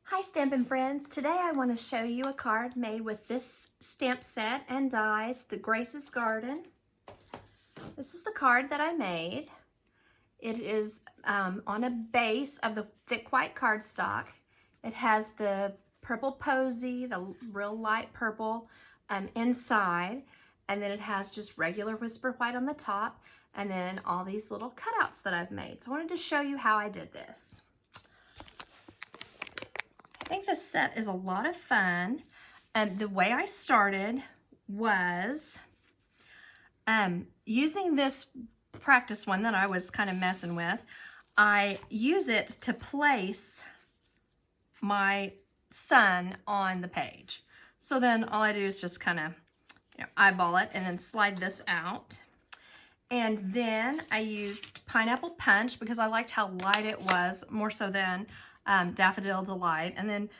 Hi Stampin' Friends! Today I want to show you a card made with this stamp set and dies, the Grace's Garden. This is the card that I made. It is on a base of the thick white cardstock. It has the purple posy, the real light purple inside, and then it has just regular whisper white on the top, and then all these little cutouts that I've made. So I wanted to show you how I did this. I think this set is a lot of fun. The way I started was using this practice one that I was kind of messing with. I use it to place my sun on the page. So then all I do is just kind of eyeball it and then slide this out. And then I used Pineapple Punch because I liked how light it was, more so than Daffodil Delight. And then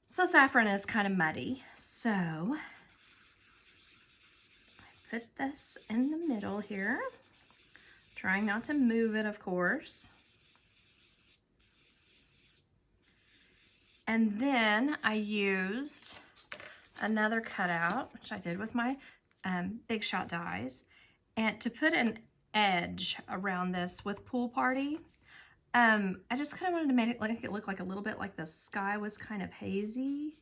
So Saffron is kind of muddy. So I put this in the middle here, trying not to move it, of course. And then I used another cutout, which I did with my Big Shot dies, and to put an edge around this with Pool Party. I just kind of wanted to make it look like a little bit like the sky was kind of hazy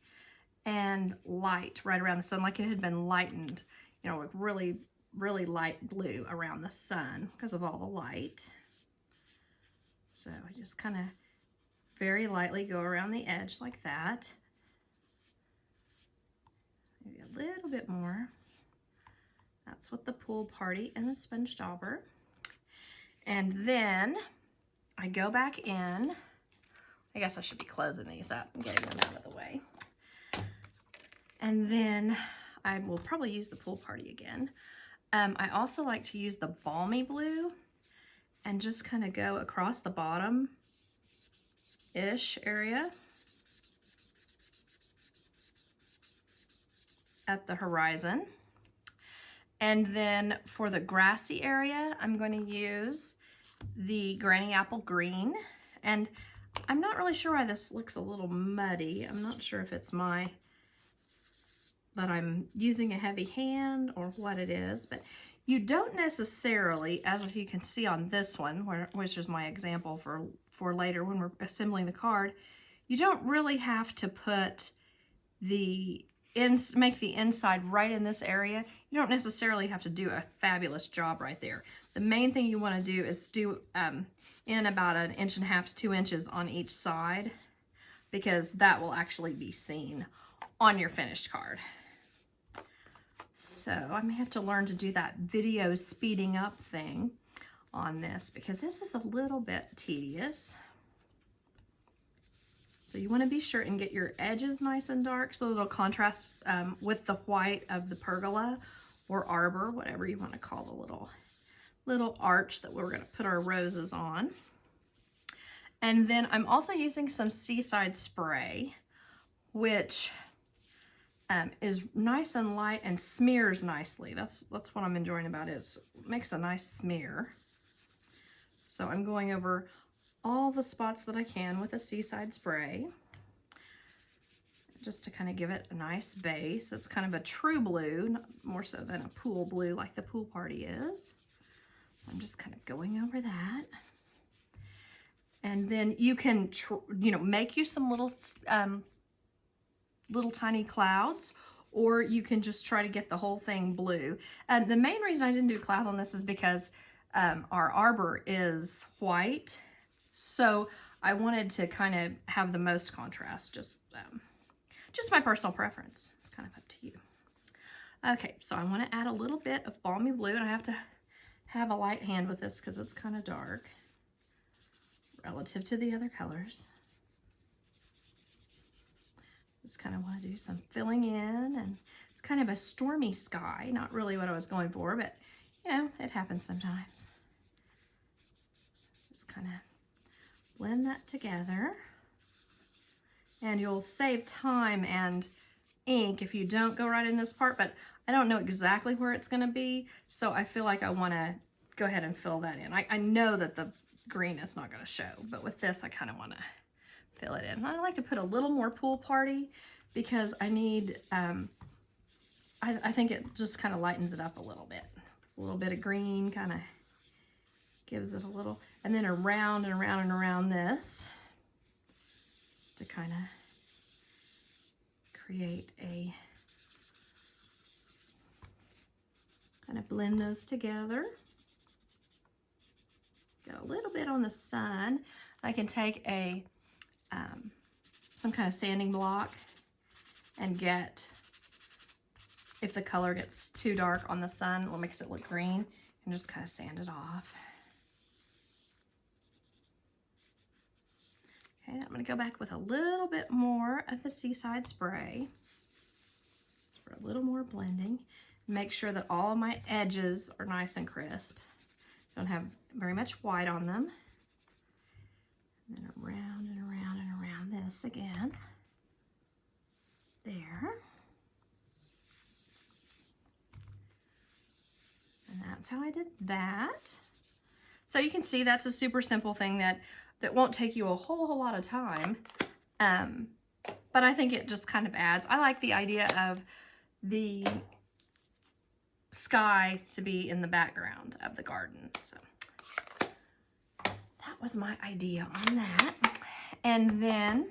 and light right around the sun, like it had been lightened, you know, like really, really light blue around the sun because of all the light. So I just kind of very lightly go around the edge like that. Maybe a little bit more. That's with the Pool Party and the Sponge Dauber. And then I go back in. I guess I should be closing these up and getting them out of the way. And then I will probably use the Pool Party again. I also like to use the Balmy Blue and just kind of go across the bottom-ish area at the horizon. And then for the grassy area, I'm going to use the Granny Apple Green. And I'm not really sure why this looks a little muddy. I'm not sure if it's that I'm using a heavy hand or what it is, but you don't necessarily, as you can see on this one, which is my example for later when we're assembling the card, you don't really have to put make the inside right in this area. You don't necessarily have to do a fabulous job right there. The main thing you want to do is do in about 1.5 inches to 2 inches on each side, because that will actually be seen on your finished card. So I may have to learn to do that video speeding up thing on this, because this is a little bit tedious. So you want to be sure and get your edges nice and dark so it'll contrast with the white of the pergola or arbor, whatever you want to call the little arch that we're going to put our roses on. And then I'm also using some Seaside Spray, which is nice and light and smears nicely. That's what I'm enjoying about it, is it makes a nice smear. So I'm going over all the spots that I can with a Seaside Spray, just to kind of give it a nice base. It's kind of a true blue, not more so than a pool blue like the Pool Party is. I'm just kind of going over that. And then you can, make you some little tiny clouds, or you can just try to get the whole thing blue. And the main reason I didn't do clouds on this is because our arbor is white. So I wanted to kind of have the most contrast, just my personal preference. It's kind of up to you. Okay, so I want to add a little bit of Balmy Blue, and I have to have a light hand with this because it's kind of dark relative to the other colors. Just kind of want to do some filling in, and it's kind of a stormy sky. Not really what I was going for, but it happens sometimes. Just kind of blend that together, and you'll save time and ink if you don't go right in this part, but I don't know exactly where it's going to be, so I feel like I want to go ahead and fill that in. I know that the green is not going to show, but with this I kind of want to fill it in. I like to put a little more pool party because I need, I think it just kind of lightens it up a little bit. A little bit of green kind of gives it a little, and then around and around and around this, just to kind of create a, kind of blend those together. Got a little bit on the sun. I can take a, some kind of sanding block and get, if the color gets too dark on the sun, what makes it look green, and just kind of sand it off. Okay, I'm gonna go back with a little bit more of the Seaside Spray just for a little more blending. Make sure that all my edges are nice and crisp. Don't have very much white on them. And then around and around and around this again. There. And that's how I did that. So you can see that's a super simple thing that won't take you a whole lot of time. But I think it just kind of adds. I like the idea of the sky to be in the background of the garden. So that was my idea on that. And then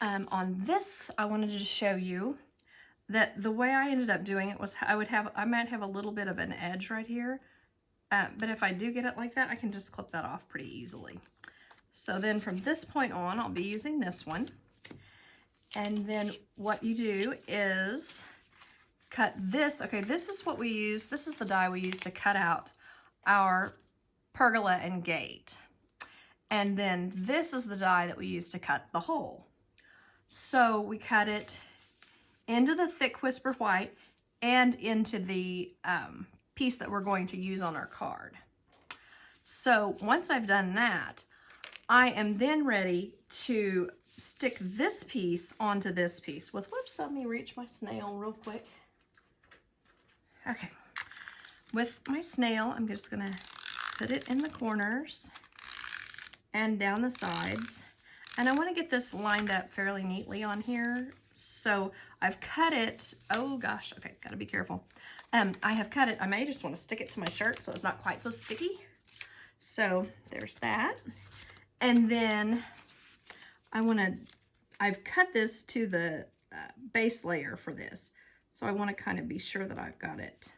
on this, I wanted to show you that the way I ended up doing it was I might have a little bit of an edge right here. But if I do get it like that, I can just clip that off pretty easily. So then from this point on, I'll be using this one. And then what you do is cut this. Okay, this is what we use. This is the die we use to cut out our pergola and gate. And then this is the die that we use to cut the hole. So we cut it into the thick Whisper White and into the piece that we're going to use on our card. So once I've done that, I am then ready to stick this piece onto this piece with, whoops, let me reach my snail real quick. Okay, with my snail, I'm just gonna put it in the corners and down the sides. And I wanna get this lined up fairly neatly on here. So I've cut it, oh gosh, okay, gotta be careful. I have cut it, I may just wanna stick it to my shirt so it's not quite so sticky. So there's that. And then I've cut this to the base layer for this. So I wanna kind of be sure that I've got it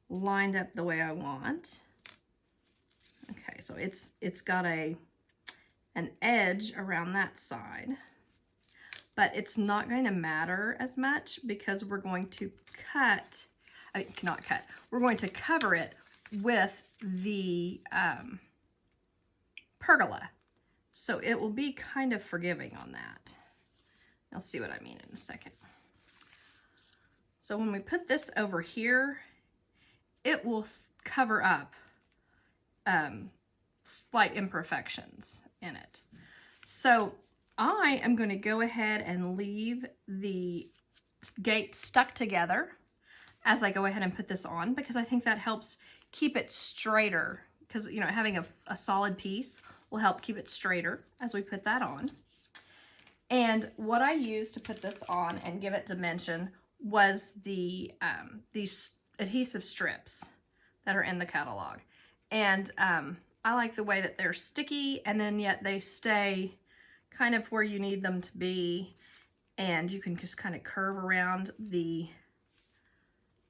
lined up the way I want. Okay, so it's got an edge around that side. But it's not going to matter as much because we're going to we're going to cover it with the pergola. So it will be kind of forgiving on that. You'll see what I mean in a second. So when we put this over here, it will cover up slight imperfections in it. So I am going to go ahead and leave the gate stuck together as I go ahead and put this on, because I think that helps keep it straighter, because you know, having a solid piece will help keep it straighter as we put that on. And what I used to put this on and give it dimension was the these adhesive strips that are in the catalog. And I like the way that they're sticky and then yet they stay kind of where you need them to be, and you can just kind of curve around the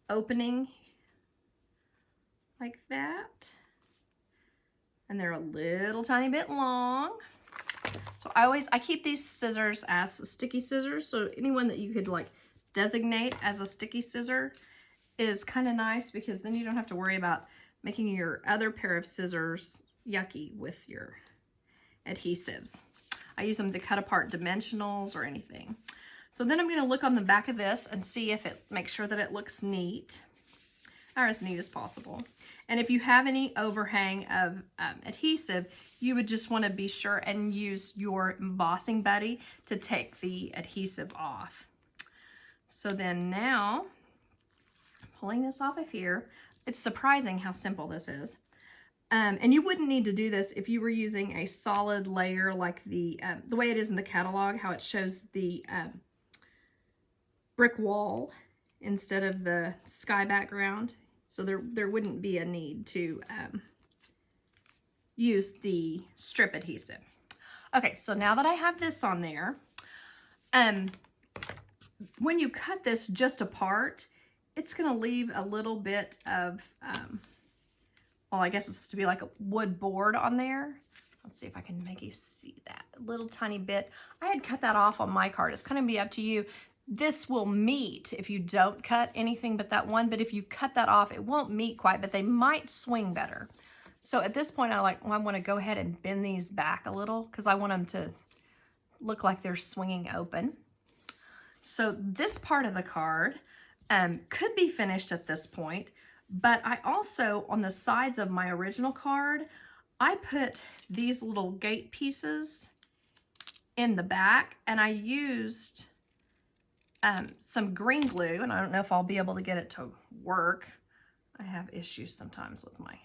opening like that. And they're a little tiny bit long. So I keep these scissors as sticky scissors, so anyone that you could like designate as a sticky scissor is kind of nice, because then you don't have to worry about making your other pair of scissors yucky with your adhesives. I use them to cut apart dimensionals or anything. So then I'm going to look on the back of this and see if it makes sure that it looks neat, or as neat as possible. And if you have any overhang of adhesive, you would just want to be sure and use your embossing buddy to take the adhesive off. So then now, I'm pulling this off of here. It's surprising how simple this is. And you wouldn't need to do this if you were using a solid layer like the way it is in the catalog, how it shows the brick wall instead of the sky background. So there wouldn't be a need to use the strip adhesive. Okay, so now that I have this on there, when you cut this just apart, it's gonna leave a little bit of, well, I guess it's supposed to be like a wood board on there. Let's see if I can make you see that. A little tiny bit. I had cut that off on my card. It's gonna be up to you. This will meet if you don't cut anything but that one, but if you cut that off, it won't meet quite, but they might swing better. So at this point, I want to go ahead and bend these back a little because I want them to look like they're swinging open. So this part of the card could be finished at this point, but I also, on the sides of my original card, I put these little gate pieces in the back, and I used some green glue, and I don't know if I'll be able to get it to work. I have issues sometimes with my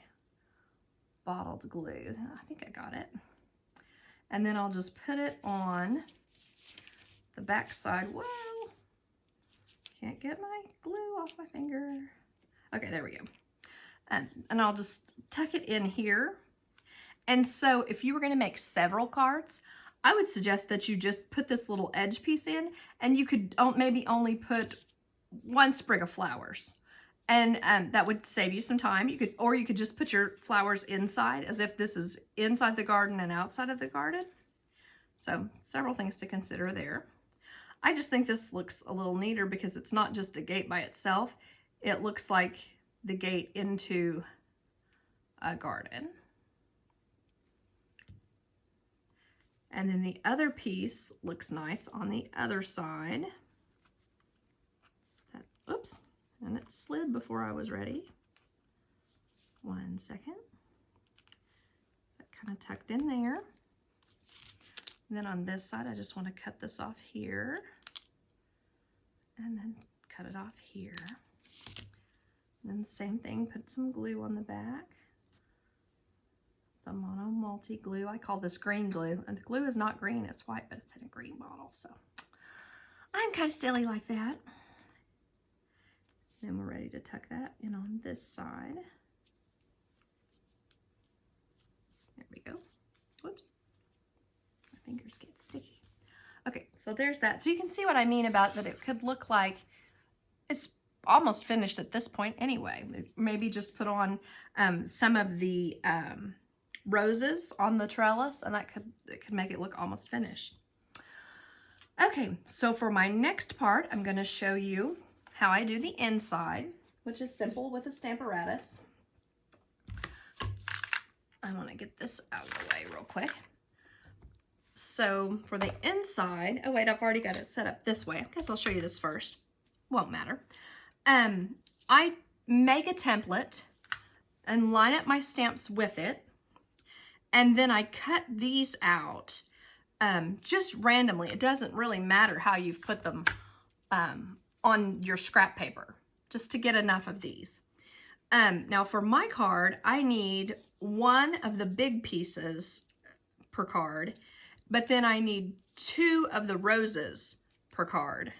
bottled glue. I think I got it. And then I'll just put it on the back side. Whoa, can't get my glue off my finger. Okay, there we go. And I'll just tuck it in here. And so if you were going to make several cards, I would suggest that you just put this little edge piece in, and you could maybe only put one sprig of flowers. And that would save you some time. You could just put your flowers inside, as if this is inside the garden and outside of the garden. So several things to consider there. I just think this looks a little neater because it's not just a gate by itself. It looks like the gate into a garden. And then the other piece looks nice on the other side. Oops. And it slid before I was ready. 1 second. That kind of tucked in there. And then on this side, I just want to cut this off here. And then cut it off here. And then the same thing, put some glue on the back. The mono multi glue. I call this green glue. And the glue is not green, it's white, but it's in a green bottle. So I'm kind of silly like that. Then we're ready to tuck that in on this side. There we go. Whoops. My fingers get sticky. Okay, so there's that. So you can see what I mean about that. It could look like it's almost finished at this point anyway. Maybe just put on some of the roses on the trellis, and it could make it look almost finished. Okay, so for my next part, I'm going to show you how I do the inside, which is simple with a Stamparatus. I want to get this out of the way real quick. So for the inside, oh wait, I've already got it set up this way. I guess I'll show you this first. Won't matter. I make a template and line up my stamps with it, and then I cut these out just randomly. It doesn't really matter how you've put them on your scrap paper, just to get enough of these. Now for my card, I need one of the big pieces per card, but then I need 2 of the roses per card.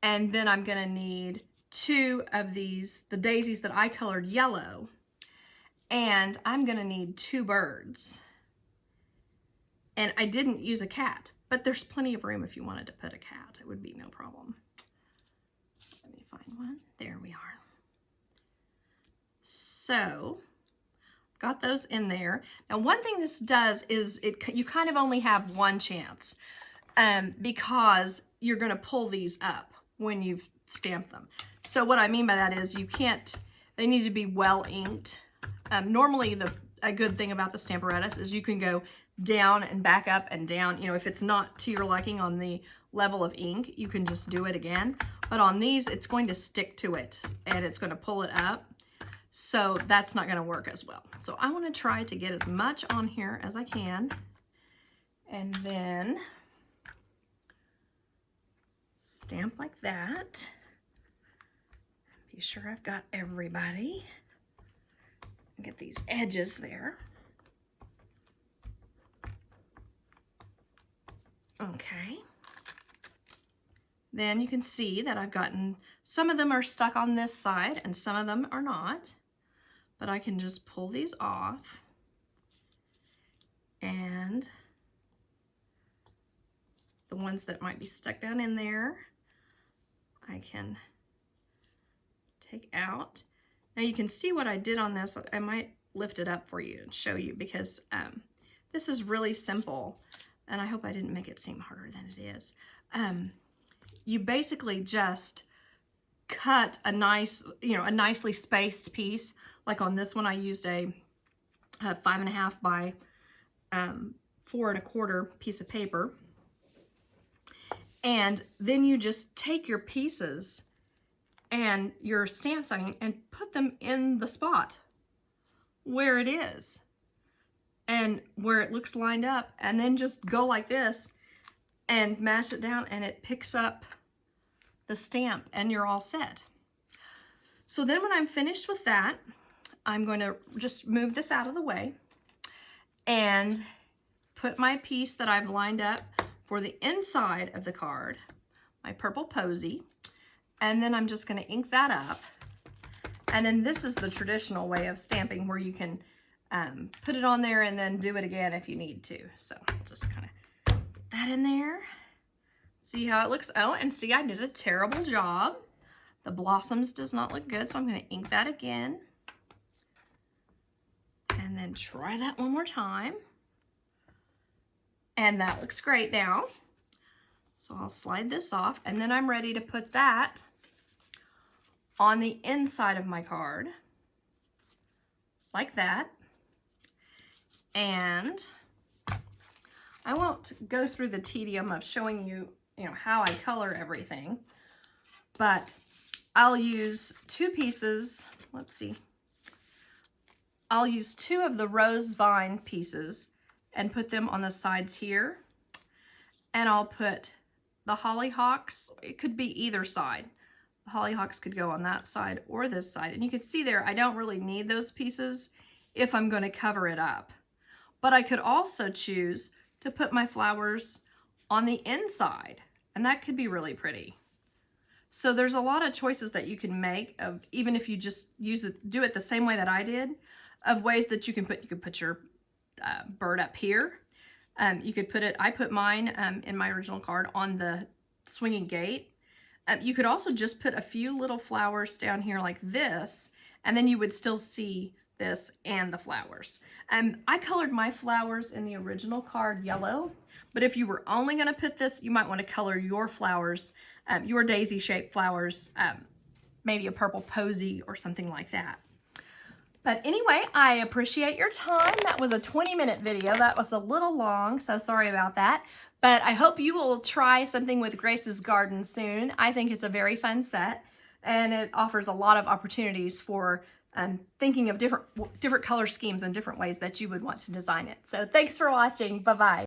And then I'm gonna need 2 of these, the daisies that I colored yellow, and I'm gonna need 2 birds. And I didn't use a cat, but there's plenty of room if you wanted to put a cat. It would be no problem. Let me find one. There we are. So, got those in there. Now, one thing this does is you kind of only have one chance because you're going to pull these up when you've stamped them. So what I mean by that is they need to be well inked. Normally, a good thing about the Stamparatus is you can go down and back up and down. You know, if it's not to your liking on the level of ink, you can just do it again. But on these, it's going to stick to it and it's going to pull it up. So that's not going to work as well. So I want to try to get as much on here as I can. And then stamp like that. Be sure I've got everybody. Get these edges there. Okay. Then you can see that I've gotten, some of them are stuck on this side and some of them are not, but I can just pull these off and the ones that might be stuck down in there, I can take out. Now you can see what I did on this. I might lift it up for you and show you because this is really simple and I hope I didn't make it seem harder than it is. You basically just cut a nice, a nicely spaced piece. Like on this one, I used a 5.5 by 4.25 piece of paper. And then you just take your pieces and your stamps, and put them in the spot where it is and where it looks lined up, and then just go like this and mash it down and it picks up the stamp and you're all set. So then when I'm finished with that, I'm going to just move this out of the way and put my piece that I've lined up for the inside of the card, my purple posy, and then I'm just going to ink that up. And then this is the traditional way of stamping where you can put it on there and then do it again if you need to. So I'll just kind of put that in there. See how it looks? Oh, and see, I did a terrible job. The blossoms does not look good, so I'm going to ink that again. And then try that one more time. And that looks great now. So I'll slide this off, and then I'm ready to put that on the inside of my card, like that. And I won't go through the tedium of showing you, how I color everything, but I'll use two pieces, I'll use two of the rose vine pieces and put them on the sides here. And I'll put the hollyhocks, it could be either side. The hollyhocks could go on that side or this side. And you can see there, I don't really need those pieces if I'm going to cover it up. But I could also choose to put my flowers on the inside, and that could be really pretty. So there's a lot of choices that you can make of, even if you just do it the same way that I did, of ways that you could put your bird up here. You could put it, I put mine in my original card on the swinging gate. You could also just put a few little flowers down here like this, and then you would still see this and the flowers. I colored my flowers in the original card yellow, but if you were only going to put this, you might want to color your flowers, your daisy shaped flowers, maybe a purple posy or something like that. But anyway, I appreciate your time. That was a 20-minute video. That was a little long, so sorry about that. But I hope you will try something with Grace's Garden soon. I think it's a very fun set, and it offers a lot of opportunities for thinking of different color schemes and different ways that you would want to design it. So thanks for watching. Bye-bye.